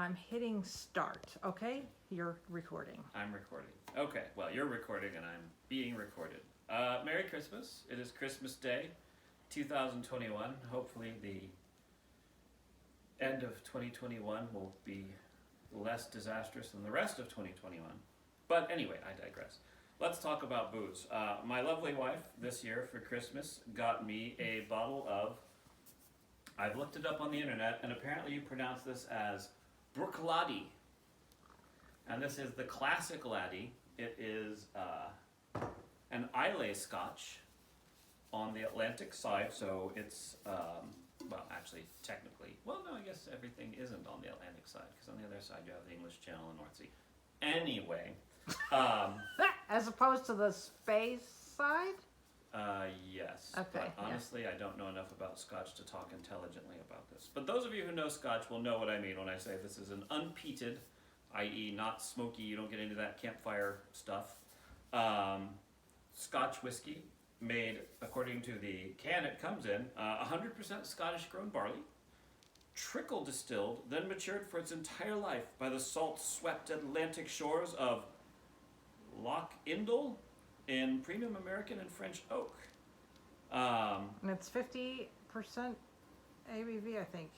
I'm hitting start. Okay, you're recording. I'm recording. Okay, well, you're recording and I'm being recorded. Merry Christmas. It is Christmas Day, 2021. Hopefully the end of 2021 will be less disastrous than the rest of 2021. But anyway, I digress. Let's talk about booze. My lovely wife this year for Christmas got me a bottle of, I've looked it up on the internet, and apparently you pronounce this as Bruichladdich. And this is the classic Laddie. It is an Islay Scotch on the Atlantic side, so it's, well, actually, technically, well, no, I guess everything isn't on the Atlantic side, because on the other side you have the English Channel and North Sea. Anyway. As opposed to the space side? Yes. Okay. But honestly, I don't know enough about Scotch to talk intelligently about this. But those of you who know Scotch will know what I mean when I say this is an unpeated, i.e. not smoky, you don't get into that campfire stuff, Scotch whiskey made, according to the can it comes in, 100% Scottish grown barley, trickle distilled, then matured for its entire life by the salt-swept Atlantic shores of Loch Indel in premium American and French oak. And it's 50% ABV, I think.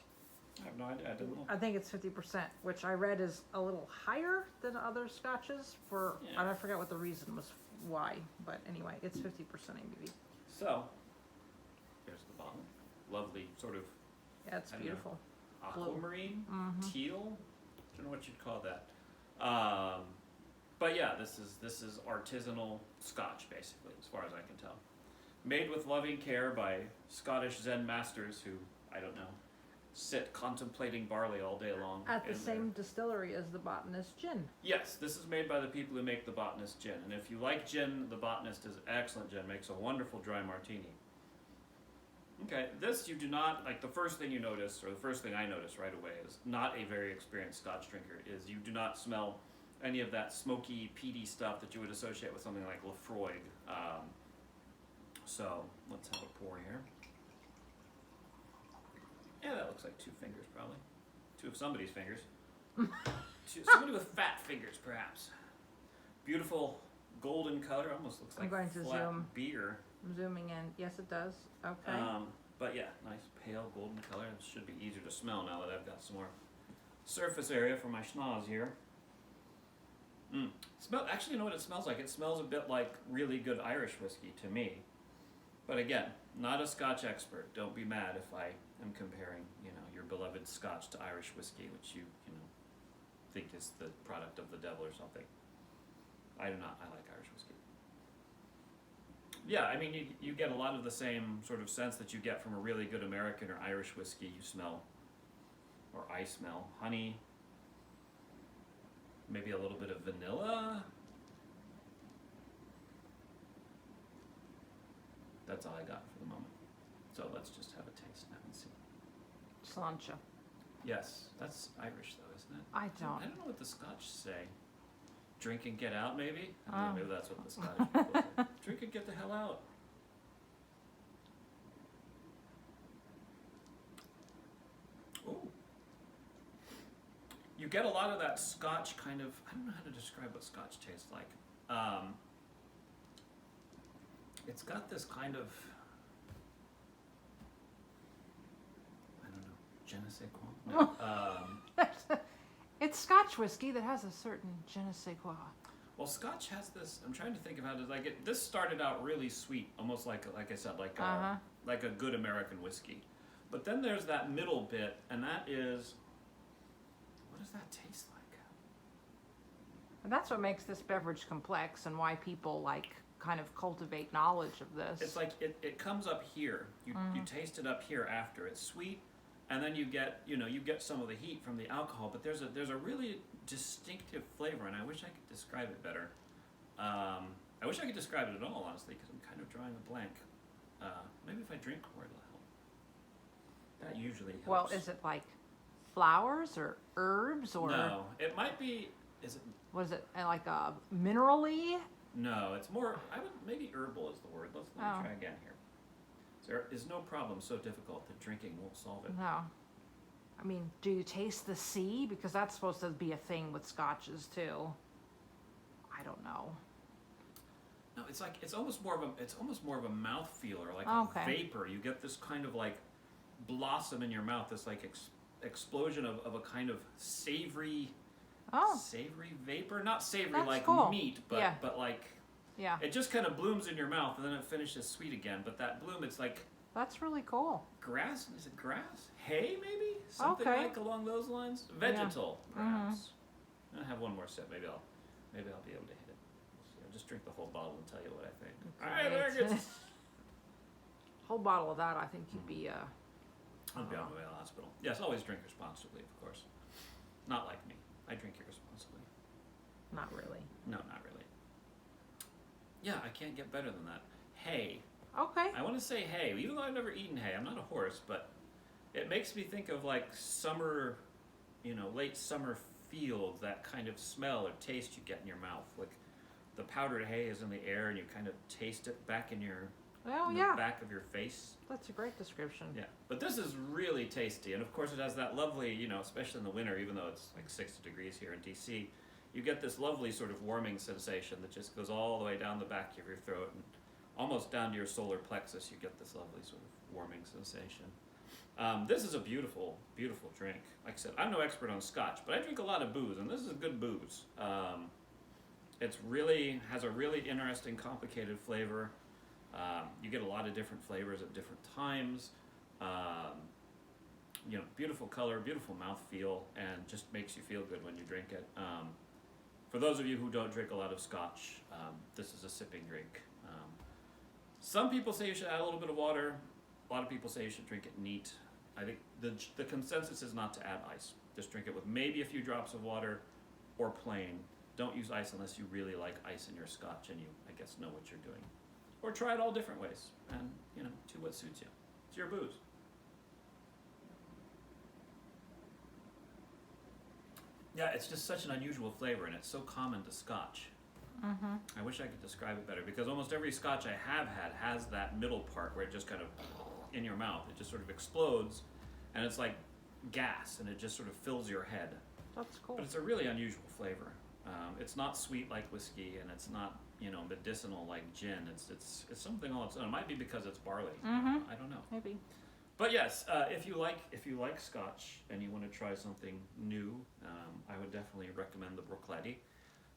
I have no idea, I didn't know. I think it's 50%, which I read is a little higher than other scotches for, Yeah. I forget what the reason was why, but anyway, it's 50% ABV. So, here's the bottle. Lovely sort of Yeah, it's I don't know. beautiful. aquamarine, Mhm. teal, don't know what you'd call that. But yeah, this is artisanal Scotch basically, as far as I can tell. Made with loving care by Scottish Zen masters who, I don't know, sit contemplating barley all day long. At the in same their- distillery as the Botanist Gin. Yes, this is made by the people who make the Botanist Gin. And if you like gin, the Botanist is excellent gin, makes a wonderful dry martini. Okay, this you do not, like the first thing you notice, or the first thing I notice right away is not a very experienced Scotch drinker, is you do not smell any of that smoky, peaty stuff that you would associate with something like Lafroig. So, let's have a pour here. Yeah, that looks like 2 fingers probably. 2 of somebody's fingers. Somebody with fat fingers, perhaps. Beautiful golden color, almost looks I'm like going to flat zoom. beer. I'm zooming in. Yes, it does. Okay. But yeah, nice pale golden color. It should be easier to smell now that I've got some more surface area for my schnoz here. Actually, you know what it smells like? It smells a bit like really good Irish whiskey to me. But again, not a Scotch expert. Don't be mad if I am comparing, your beloved Scotch to Irish whiskey, which you think is the product of the devil or something. I do not. I like Irish whiskey. Yeah, I mean, you get a lot of the same sort of sense that you get from a really good American or Irish whiskey. You smell, or I smell, honey, maybe a little bit of vanilla. That's all I got for the moment. So let's just have a taste now and see. Sláinte. Yes, that's Irish though, isn't it? I I don't. don't know what the Scotch say. Drink and get out, maybe? I don't know, Oh. maybe that's what the Scottish people say. Drink and get the hell out. Ooh. You get a lot of that Scotch kind of, I don't know how to describe what Scotch tastes like. It's got this kind of, I don't know, je ne sais quoi. No, It's Scotch whiskey that has a certain je ne sais quoi. well, Scotch has this. I'm trying to think of how to like it. This started out really sweet, almost like I said, like a good American whiskey. But then there's that middle bit, and that is, what does that taste like? And that's what makes this beverage complex and why people kind of cultivate knowledge of this. It's like it comes up here. You taste it up here after. It's sweet, and then you get some of the heat from the alcohol. But there's a really distinctive flavor, and I wish I could describe it better. I wish I could describe it at all, honestly, because I'm kind of drawing a blank. Maybe if I drink more, it'll help. That usually helps. Well, is it like flowers or herbs or No, it might be. Is it? was it like a minerally? No, it's more. Maybe herbal is the word. Let me Oh. try again here. There is no problem so difficult that drinking won't solve it. No. I mean, do you taste the sea? Because that's supposed to be a thing with scotches too. I don't know. No, it's almost more of a mouth feeler, like Okay. a vapor. You get this kind of like blossom in your mouth, this like explosion of a kind of savory vapor. Not savory That's like cool. meat, but Yeah. but like Yeah, it just kind of blooms in your mouth and then it finishes sweet again. But that bloom, it's like that's really cool. grass. Is it grass? Hay maybe? Something Okay. like along those lines. Vegetal, perhaps. I have one more sip. Maybe I'll be able to hit it. We'll see. I'll just drink the whole bottle and tell you what I think. All right, there it is. Whole bottle of that, I think you'd be. I'll be on my way to the hospital. Yes, always drink responsibly, of course. Not like me. I drink irresponsibly. Not really. No, not really. Yeah, I can't get better than that. Hay. Okay. I want to say hay, even though I've never eaten hay. I'm not a horse, but it makes me think of like summer, late summer fields, that kind of smell or taste you get in your mouth. Like the powdered hay is in the air and you kind of taste it back in your Well, in yeah. the back of your face. That's a great description. Yeah, but this is really tasty, and of course it has that lovely, especially in the winter, even though it's like 60 degrees here in DC, you get this lovely sort of warming sensation that just goes all the way down the back of your throat and almost down to your solar plexus. You get this lovely sort of warming sensation. This is a beautiful, beautiful drink. Like I said, I'm no expert on scotch, but I drink a lot of booze, and this is good booze. It's really has a really interesting, complicated flavor. You get a lot of different flavors at different times. Beautiful color, beautiful mouthfeel, and just makes you feel good when you drink it. For those of you who don't drink a lot of scotch, this is a sipping drink. Some people say you should add a little bit of water. A lot of people say you should drink it neat. I think the consensus is not to add ice. Just drink it with maybe a few drops of water or plain. Don't use ice unless you really like ice in your scotch and you, I guess, know what you're doing. Or try it all different ways and, do what suits you. It's your booze. Yeah, it's just such an unusual flavor and it's so common to scotch. Mm-hmm. I wish I could describe it better because almost every scotch I have had has that middle part where it just kind of in your mouth, it just sort of explodes and it's like gas and it just sort of fills your head. That's cool. But it's a really unusual flavor. It's not sweet like whiskey and it's not, medicinal like gin. It's something all its own. It might be because it's barley. Mm-hmm. I don't know. Maybe. But yes, if you like Scotch and you want to try something new, I would definitely recommend the Bruichladdich.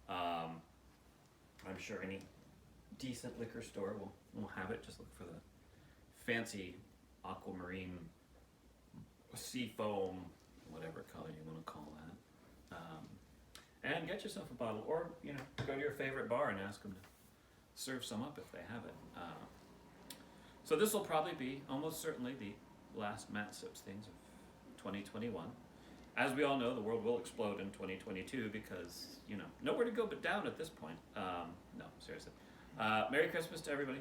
I'm sure any decent liquor store will have it. Just look for the fancy aquamarine, sea foam, whatever color you want to call that. And get yourself a bottle, or go to your favorite bar and ask them to serve some up if they have it. So this will probably be almost certainly the last MattSipsThings of 2021. As we all know, the world will explode in 2022 because, nowhere to go but down at this point. No, seriously. Merry Christmas to everybody.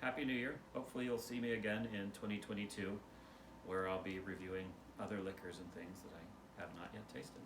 Happy New Year. Hopefully you'll see me again in 2022 where I'll be reviewing other liquors and things that I have not yet tasted.